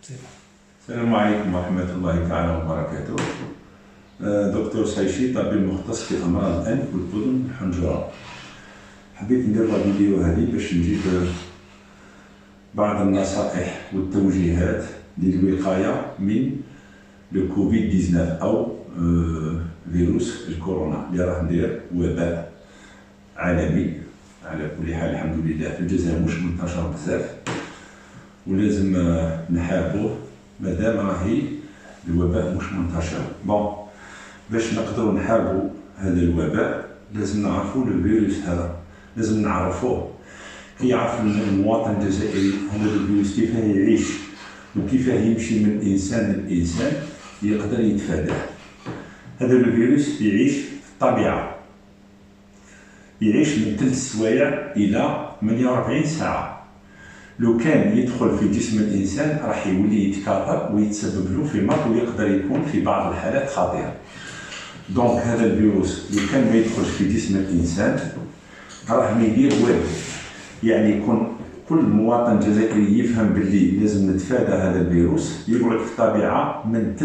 السلام عليكم ورحمة الله تعالى وبركاته. دكتور سايشي، طبيب مختص في أمراض الأنف والأذن والحنجرة. حبيت ندير الفيديو هذه باش نجيب بعض النصائح والتوجيهات للوقاية من الكوفيد 19 أو فيروس الكورونا اللي راح ندير وباء عالمي. على كل حال الحمد لله في الجزائر مش منتشر بزاف ولازم نحاربوه مادام راهي الوباء مش منتشر. باش نقدروا نحاربوا هذا الوباء لازم نعرفوا الفيروس هذا، لازم نعرفوه. كي يعرف المواطن الجزائري هذا الفيروس كيفاه يعيش وكيفاه يمشي من انسان لانسان يقدر يتفاداه. هذا الفيروس يعيش في الطبيعه، يعيش من 3 سوايع الى 48 ساعه. لو كان يدخل في جسم الانسان راح يولي يتكاثر ويتسبب له في مرض ويقدر يكون في بعض الحالات خطير. دونك هذا الفيروس لو كان ما يدخلش في جسم الانسان راه ما يدير والو. يعني يكون كل مواطن جزائري يفهم باللي لازم نتفادى هذا الفيروس، يقعد في الطبيعه من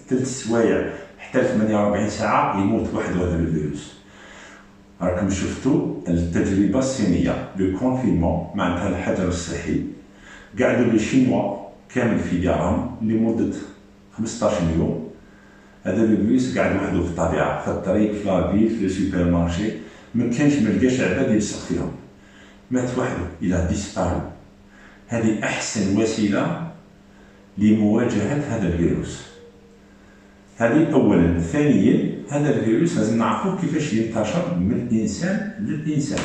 3 سوايع حتى 48 ساعه يموت وحده هذا الفيروس. راكم شفتوا التجربه الصينيه لو كونفينمون معناتها الحجر الصحي، قعدوا لي شينوا كامل في ديارهم لمده 15 يوم. هذا الفيروس قاعد وحده في الطبيعه، في الطريق، في لافيل، في السوبر مارشي، ما لقاش عباد يلصق فيهم، مات وحده الى ديسبارو. هذه احسن وسيله لمواجهه هذا الفيروس. هذه اولا. ثانيا هذا الفيروس لازم نعرفوا كيفاش ينتشر من الانسان للانسان.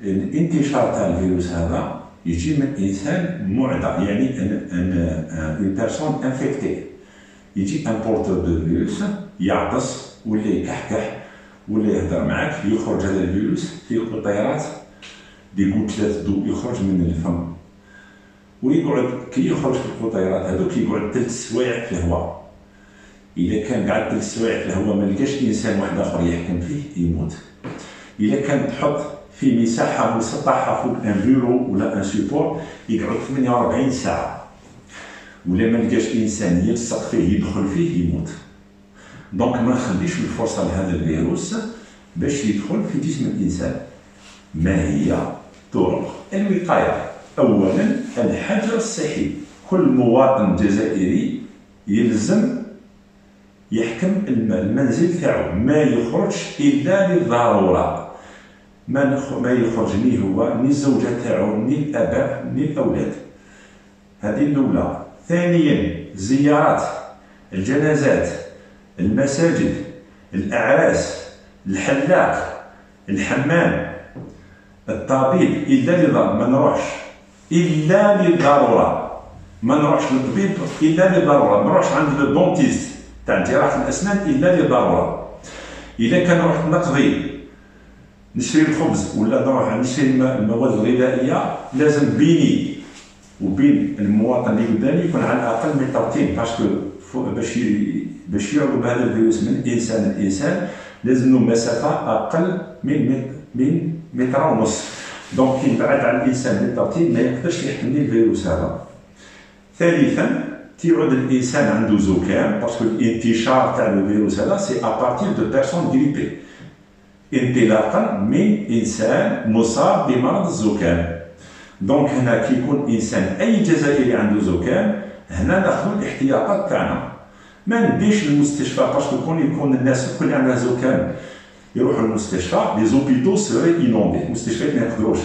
الانتشار تاع الفيروس هذا يجي من انسان معدى، يعني ان بيرسون انفيكتي، يجي ان بورتور دو فيروس يعطس ولا يكحكح ولا يهدر معاك، يخرج هذا الفيروس في قطيرات دي غوتلات دو يخرج من الفم، ويقعد كي يخرج في القطيرات هذوك يقعد 3 سوايع في الهواء. إذا كان قعد 3 سوايع في الهواء ما لقاش إنسان واحد آخر يحكم فيه يموت. إذا كان تحط في مساحة مسطحة فوق ان بيرو ولا ان سيبور يقعد 48 ساعة، ولا ما لقاش إنسان يلصق فيه يدخل فيه يموت. دونك ما نخليش الفرصة لهذا الفيروس باش يدخل في جسم الإنسان. ما هي طرق الوقاية؟ أولا الحجر الصحي. كل مواطن جزائري يلزم يحكم المنزل تاعو، ما يخرجش إلا للضرورة. ما يخرج ني هو ني الزوجة تاعو ني الآباء ني الأولاد. هذه الأولى. ثانيا زيارات الجنازات، المساجد، الأعراس، الحلاق، الحمام، الطبيب إلا للضرورة. ما نروحش إلا للضرورة، ما نروحش للطبيب إلا للضرورة، ما نروحش عند الدونتيست تاع جراحة الأسنان إلا للضرورة. إذا كان رحت نقضي نشري الخبز ولا نروح نشري المواد الغذائية، لازم بيني وبين المواطن اللي قدامي يكون على الأقل مترين، باسكو باش يعرض هذا الفيروس من إنسان لإنسان لازم له مسافة أقل من 1.5 متر. دونك كي يبعد عن الإنسان مترين ما يقدرش يحمل الفيروس هذا. ثالثا تيعود الانسان عنده زكام، باسكو الانتشار تاع الفيروس هذا سي ابارتير دو بيرسون غريبي، انطلاقا من انسان مصاب بمرض الزكام. دونك هنا كي يكون انسان اي جزائري عنده زكام هنا ناخذ الاحتياطات تاعنا. ما نديش للمستشفى، باسكو يكون الناس الكل عندها زكام يروحوا للمستشفى، لي زوبيتو سوري انوندي، المستشفيات ما يقدروش.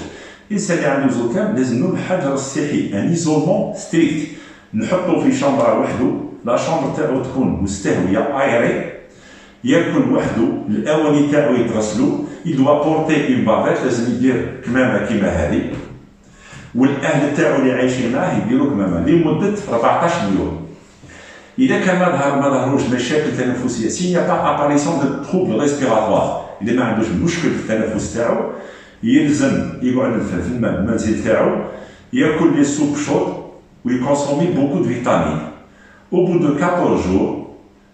الانسان اللي عنده زكام لازم له الحجر الصحي، ان ايزولمون ستريكت، نحطو في شامبرا وحدو، لا شامبر تاعو تكون مستهويه ايري، ياكل وحدو، الاواني تاعو يتغسلو، يدوا بورتي اون بافيت، لازم يدير كمامه كيما هذه، والاهل تاعو اللي عايشين معاه يديروا كمامه لمده 14 يوم. اذا كان ما ظهروش مشاكل تنفسيه، سي نيا با اباريسيون دو تروبل ريسبيراتوار، اذا ما عندوش مشكل في التنفس تاعو يلزم يقعد في المنزل تاعو، ياكل لي سوب شود ويكونسومي بوكو دو فيتامين. او بو دو 14 جور،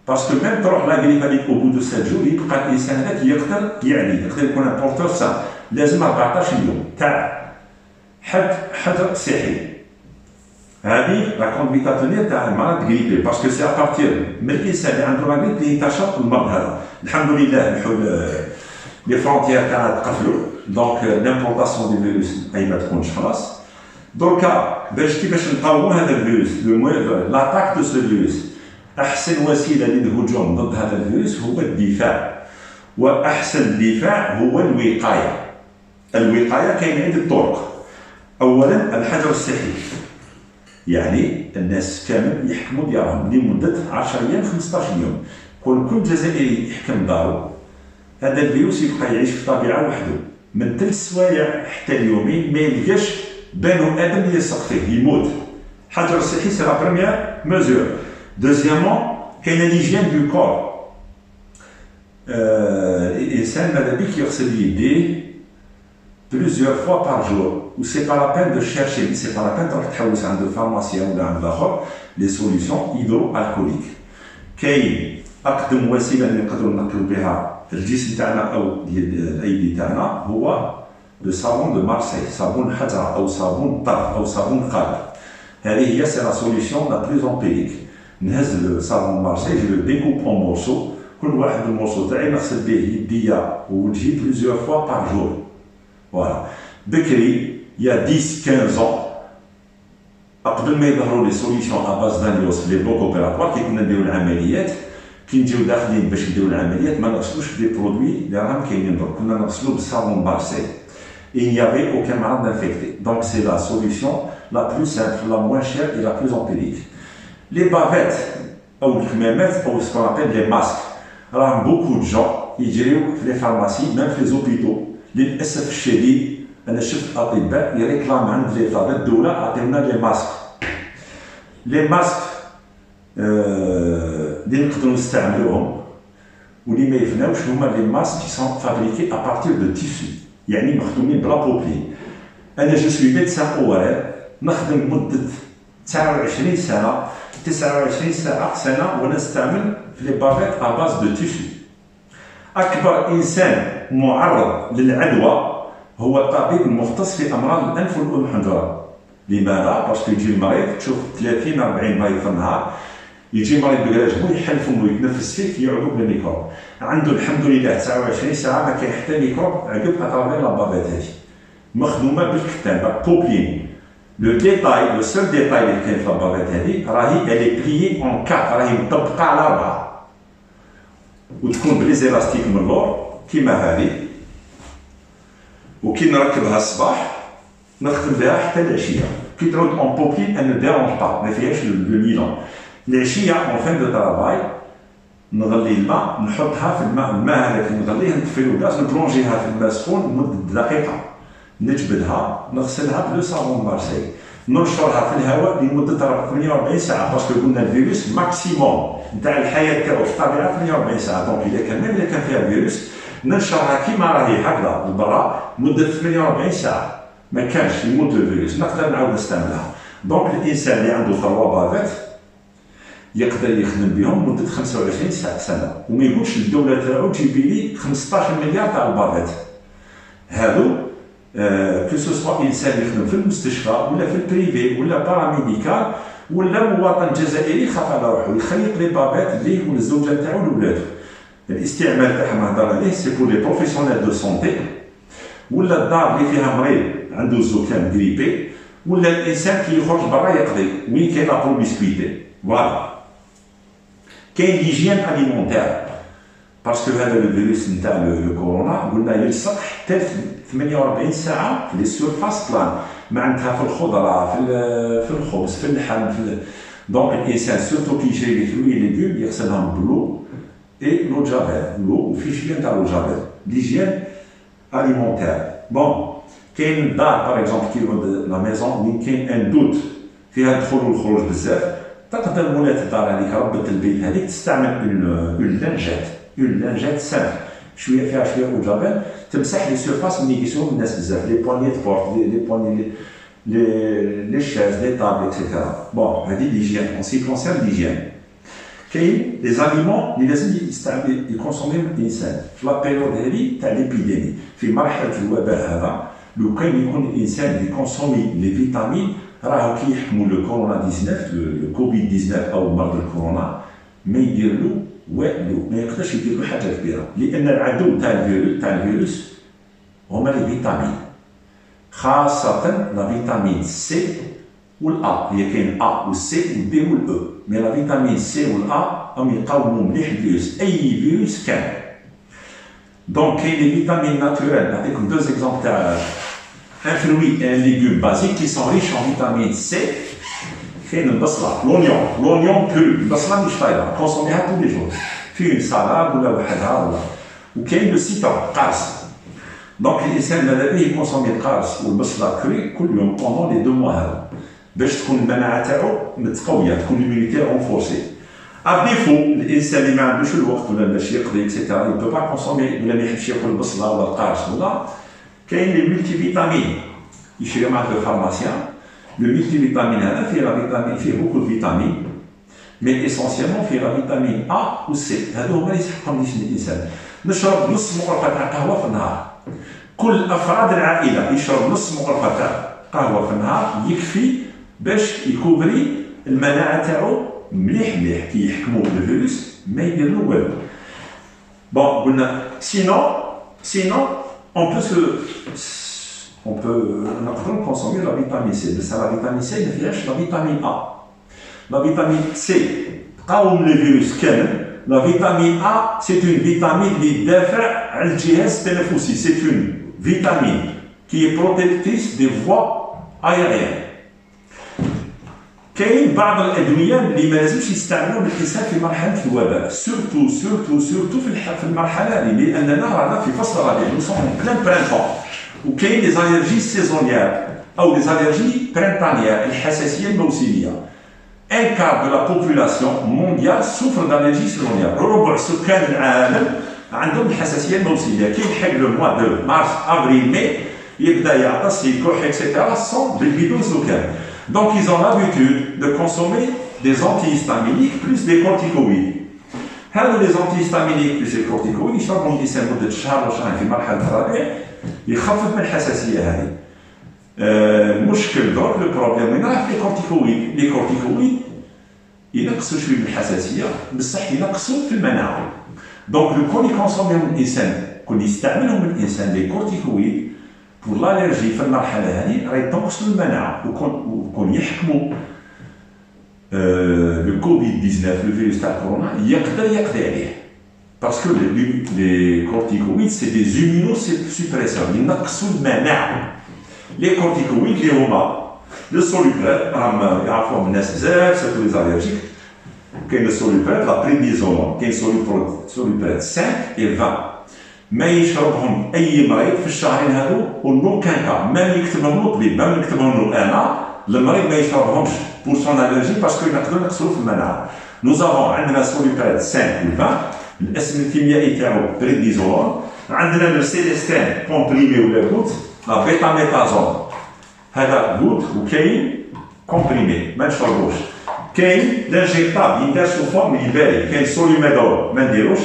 باسكو ميم تروح لا غريب هذيك او بو دو 7 جور يبقى الانسان هذاك يقدر يقدر يكون ان بورتور سان. لازم 14 يوم تاع حجر صحي. هذه لا كوندويت ا تونير تاع المرض غريبي باسكو سي ابارتير من الانسان اللي عنده لا غريب اللي ينتشر المرض هذا. الحمد لله لي فرونتيير تاعنا تقفلوا دونك لامبورطاسيون دي فيروس اي ما تكونش خلاص. دركا كيفاش نقاوموا هذا الفيروس لاطاك دو سو فيروس. احسن وسيله للهجوم ضد هذا الفيروس هو الدفاع، واحسن الدفاع هو الوقايه. الوقايه كاين عده طرق. اولا الحجر الصحي، يعني الناس كامل يحكموا ديارهم لمده 10 ايام 15 يوم. كل جزائري يحكم دارو، هذا الفيروس يبقى يعيش في الطبيعه وحده من 3 سوايع حتى اليومين ما يلقاش بنو ادم يلصق فيه يموت. الحجر الصحي سي لا بروميير ميزور. دوزيامون كاين ليجيان دو كور. الانسان ماذا بيك يغسل يديه plusieurs fois par jour. Ou c'est pas la peine de chercher, c'est pas la peine de تحوس عند الفارماسيان ولا عند الاخر لي سوليسيون هيدرو الكوليك. كاين اقدم وسيله اللي نقدروا ننقلوا بها الجسم تاعنا او ديال الايدي تاعنا هو لو صابون دو مارسي، صابون حجره او صابون طرف او صابون قلب. هذه هي سي لا سوليسيون لا بلوز امبيريك. نهز الصابون مارسي جو ديكوب اون مورسو، كل واحد المورسو تاعي نغسل به يديا ووجهي plusieurs fois par jour. Voilà. بكري يا 10-15 ans قبل ما يظهروا لي سوليسيون اباز دانيوس في لي بلوك اوبيراتوار كي كنا نديرو العمليات، كي نجيو داخلين باش نديرو العمليات ما نغسلوش دي برودوي اللي راهم كاينين درك، كنا نغسلو بالصابون مارسي. Il n'y avait aucun malade infecté. Donc c'est la solution la plus simple, la moins chère et la plus empirique. Les bavettes ou الكمامات ou ce qu'on appelle les masques. راهم beaucoup de gens يجريو في les pharmacies même في les hôpitaux. للاسف الشديد انا شفت اطباء يريكلام عند ليطا الدوله عطيونا لي ماسك. لي ماسك اللي نقدروا نستعملوهم واللي ما يفناوش هما لي ماسك كي سون فابريكي ابارتير دو تيسو، يعني مخدومين بلا بروبلين. انا جو سوي ميدسان اوارير نخدم مده 29 سنه 29 سنه وانا نستعمل في لي بافيت اباز دو تيسو. اكبر انسان معرض للعدوى هو الطبيب المختص في امراض الانف والاذن والحنجره. لماذا؟ باسكو يجي المريض تشوف 30 40 مريض في النهار، يجي مريض بكراجبو يحل فمو يتنفس فيك يعدو بلا ميكروب. عنده الحمد لله 29 ساعه ما كاين حتى ميكروب عقب اترافير لابافيت هذه مخدومه بالكتابه بوبلين. لو ديتاي لو سول ديتاي اللي كاين في لابافيت هذه راهي الي بليي اون كات، راهي مطبقه على 4 وتكون بلي زيلاستيك من اللور كيما هذه، وكي نركبها الصباح نخدم بها حتى العشيه. كي تعود اون بوبلين ان ديرونج با ما فيهاش لو ميلون. العشيه اون فين دو طرافاي نغلي الماء نحطها في الماء هذاك نغليه نطفي الغاز نبلونجيها في الماء سخون لمده دقيقه، نجبدها نغسلها بلو صابون مارسي، ننشرها في الهواء لمده 48 ساعه باسكو قلنا الفيروس ماكسيموم نتاع الحياه تاعو في الطبيعه 48 ساعه. دونك اذا كان فيها الفيروس ننشرها كيما راهي هكذا للبرا مده 48 ساعه، ما كانش يموت الفيروس نقدر نعاود نستعملها. دونك الانسان اللي عنده 3 بافيت يقدر يخدم بهم مده 25 سنه وما يقولش للدوله تاعو تجيبي لي 15 مليار تاع البافيت. هادو كو سو سوا انسان يخدم في المستشفى ولا في البريفي ولا باراميديكال ولا مواطن جزائري يخاف على روحو يخيط لي بافيت ليه والزوجه تاعو لولادو. الاستعمال تاعهم نهضر عليه سي بور لي بروفيسيونيل دو سونتي ولا الدار اللي فيها مريض عنده زكام غريبي ولا الانسان كي يخرج برا يقضي وين كاين لا بروميسكويتي. فوالا كاين ليجيان اليمونتير باسكو هذا الفيروس نتاع لو كورونا قلنا يلصق حتى 48 ساعه في لي سورفاس بلان معناتها في الخضره في الخبز في اللحم دونك الانسان سورتو كي يشري لي فروي ليغوم يغسلهم بلو اي لو جافيل لو وفي شويه تاع لو جافيل. ليجيان اليمونتير بون كاين الدار باغ اكزومبل كي يعود لا ميزون وين كاين ان دوت فيها الدخول والخروج بزاف تقدر مولات الدار هذيك ربة البيت هذيك تستعمل اون لانجات سامبل شويه فيها شويه او جافيل تمسح لي سيرفاس ملي كيسوهم الناس بزاف لي بواني بورت لي بواني لي شاز لي طابل اكسيتيرا. بون هذه ليجيان اون سي كونسيرن ليجيان. كاين لي زاليمون اللي لازم يكونسوميهم الانسان في لا بيريود هذه تاع ليبيديمي في مرحله الوباء هذا. لو كان يكون الانسان يكونسومي لي فيتامين راهو كي يحكموا لو كورونا 19 لو كوفيد 19 او مرض الكورونا ما يدير له والو، ما يقدرش يدير له حاجه كبيره، لان العدو تاع الفيروس هما لي فيتامين، خاصه لا فيتامين سي والأ. هي كاين أ والسي والبي والأو، مي لا فيتامين سي والأ راهم يقاوموا مليح الفيروس، أي فيروس كان. دونك كاين لي فيتامين ناتوريل، نعطيكم دو زيكزومبل تاع ان فروي ان ليغوم بازيك كي سون ريش ان فيتامين سي. كاين البصله، لونيون بور، البصله مش فايده، كونسوميها تو لي جور في اون سالاد ولا وحدها ولا. وكاين لو سيترون قارص، دونك الانسان ماذا بيه يكونسومي القارص والبصله كري كل يوم بوندون لي دو موا هذا، باش تكون المناعه تاعو متقويه، تكون ليمونيتي رونفورسي. ابيفو الانسان اللي ما عندوش الوقت ولا باش يقضي اكسيتيرا يبو با كونسومي ولا ما يحبش ياكل البصله ولا القارص ولا. كاين لي ملتي فيتامين يشري معاه الفارماسيان. لو ملتي فيتامين هذا فيه لا فيتامين، فيه بوكو دو فيتامين، مي اسونسيالمون فيه لا فيتامين ا و سي، هادو هما اللي يسحقهم جسم الانسان. نشرب نص مغرفه تاع قهوه في النهار، كل افراد العائله يشرب نص مغرفه تاع قهوه في النهار يكفي باش يكوفري المناعه تاعو مليح مليح. كي يحكموا الفيروس ما يدير له والو. بون قلنا سينون نقدروا كونسومي لا فيتامين سي، بس لا فيتامين سي ما فيهاش لا فيتامين ا. لا فيتامين سي تقاوم الفيروس كامل. لا فيتامين ا سي اون فيتامين اللي تدافع على الجهاز التنفسي، سي اون فيتامين كي بروتيكتيس دي فوا ايريان. كاين بعض الادويه اللي ما لازمش يستعملوها الانسان في مرحله الوباء، سورتو سورتو سورتو في المرحله هذه، لاننا رانا في فصل الربيع، نو سون بلان برانتون. وكاين لي زاليرجي سيزونيير او لي زاليرجي برينتانيير، الحساسيه الموسميه. ان كار دو لا بوبولاسيون مونديال سوفر دالرجي سيزونيير، ربع سكان العالم عندهم الحساسيه الموسميه. كي يلحق لو موا دو مارس افريل مي يبدا يعطس يكح اكسيتيرا سون بالبيدون سكان. Donc ils ont l'habitude de consommer des antihistaminiques plus des corticoïdes. هذو les antihistaminiques plus les corticoïdes يشربهم الانسان مده شهر وشهرين في مرحله الربيع يخفف من الحساسيه هذه. المشكل درك لو بروبليم وين راه في لي كورتيكويد. لي كورتيكويد ينقصوا شويه من الحساسيه بصح ينقصوا في المناعه. دونك لو كون يكونسوميهم الانسان، كون يستعملهم الانسان لي كورتيكويد بور لالرجي في المرحله هذه راه ينقصوا المناعه. وكون يحكموا لو كوفيد 19 لو فيروس تاع كورونا يقدر يقضي عليه، باسكو لي كورتيكويد سي دي زيمينو سوبريسور ينقصوا المناعه. لي كورتيكويد اللي هما لو سوليبرات راهم يعرفوهم الناس بزاف سيرتو لي زاليرجيك. كاين السوليبرات لا بريديزون، كاين سوليبرات 5 و 20 ما يشربهم اي مريض في الشهرين هذو ونو كان كا، ما يكتبهم له طبيب، ما يكتبهم له انا المريض ما يشربهمش بور سون الرجي باسكو يقدروا ينقصوا في المناعه. نوزافون عندنا سوليبرات 5 و 20، الاسم الكيميائي تاعو بريديزون. عندنا لو سيليستين كومبريمي ولا غوت، لا بيتاميتازون هذا غوت، وكاين كومبريمي ما نشربوش. كاين لانجيكتابل يندار سو فورم يباري، كاين سوليميدول ما نديروش،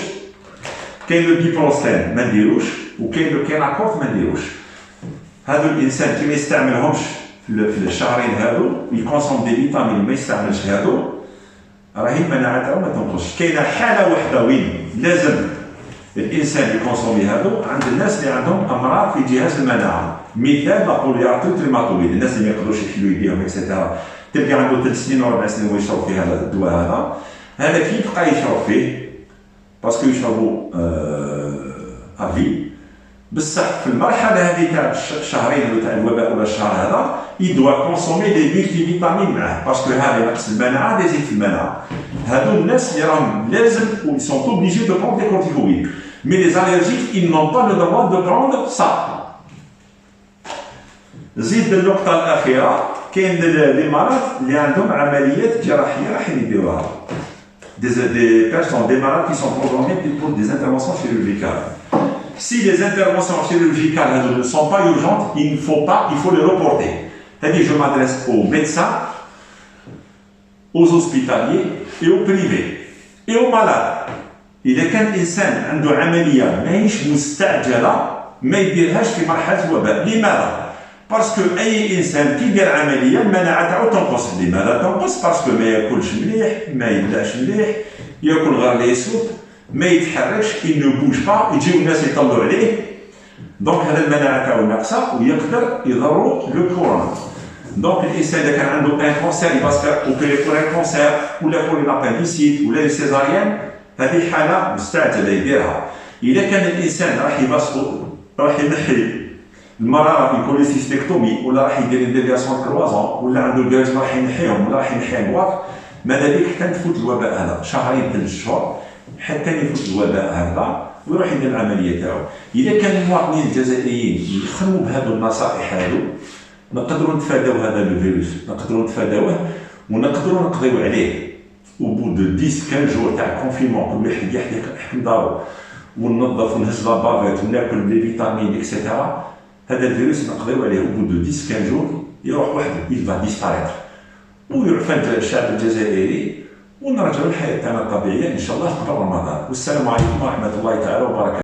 كاين لو ديبروستان ما نديروش، وكاين لو كيناكورت ما نديروش. هادو الانسان كي ما يستعملهمش في الشهرين هادو يكونسوم دي فيتامين ما يستعملش هادو راهي المناعه تاعو ما تنقصش. كاينه حاله وحده وين لازم الانسان يكونسومي هادو عند الناس اللي عندهم امراض في جهاز المناعه، مثال لا بوليارتيت ريماتويد، الناس اللي ما يقدروش يحلوا يديهم اكسيتيرا، تلقى عنده 3 سنين و 4 سنين ويشرب فيه هذا الدواء هذا كي يبقى يشرب فيه باسكو يشربوا افي. بصح في المرحله هذه تاع الشهرين تاع الوباء ولا الشهر هذا يدوا كونسومي دي ملتي فيتامين معاه، باسكو هذا ينقص المناعه يزيد في المناعه. هادو الناس اللي راهم لازم و ils sont obligés de prendre des corticoïdes. Mais les allergiques ils n'ont pas le droit de prendre ça. زيد النقطه الاخيره، كاين لي مرض اللي عندهم عمليات جراحيه راح يديروها. Des personnes, des malades qui sont programmés pour des interventions chirurgicales. Si les interventions chirurgicales ne sont pas urgentes, il faut les reporter. C'est-à-dire, je m'adresse aux médecins, aux hospitaliers et aux privés et aux malades. إذا كان إنسان عنده عملية ماهيش مستعجلة ما يديرهاش في مرحلة الوباء. لماذا؟ باسكو اي انسان كي يدير عمليه المناعه تاعو تنقص. لماذا تنقص؟ باسكو ما ياكلش مليح، ما يبلعش مليح، ياكل غير لي سوب، ما يتحركش، il ne bouge pas، يجيو الناس يطلعوا عليه. دونك هذا المناعه تاعو ناقصه ويقدر يضرو لو كورونا. دونك الانسان اذا كان عنده ان كونسير يبغى اوبيري بور ان كونسير ولا بور ان ابانديسيت ولا سيزاريان، هذه حاله مستعجله يديرها. اذا كان الانسان راح ينحي المراره يكون سيستيكتومي ولا راح يدير ديفياسيون كروازون ولا عنده الكاريزم راح ينحيهم ولا راح ينحي البواط، ماذا بك حتى تفوت الوباء هذا شهرين 3 شهور حتى يفوت الوباء هذا ويروح يدير العمليه تاعو. اذا كان المواطنين الجزائريين يخدموا بهذو النصائح هذو نقدروا نتفاداو هذا الفيروس، نقدروا نتفاداوه ونقدروا نقضيو عليه. وبو دو 10 15 جور تاع كونفينمون كل واحد يحكم دارو وننظف ونهز لابافيت وناكل لي فيتامين اكسيتيرا، هذا الفيروس نقضيو عليه. وبو دو 10 15 جور يروح وحده il va disparaître ويعفى الشعب الجزائري ونرجعوا الحياه تاعنا الطبيعيه ان شاء الله قبل رمضان. والسلام عليكم ورحمه الله تعالى وبركاته.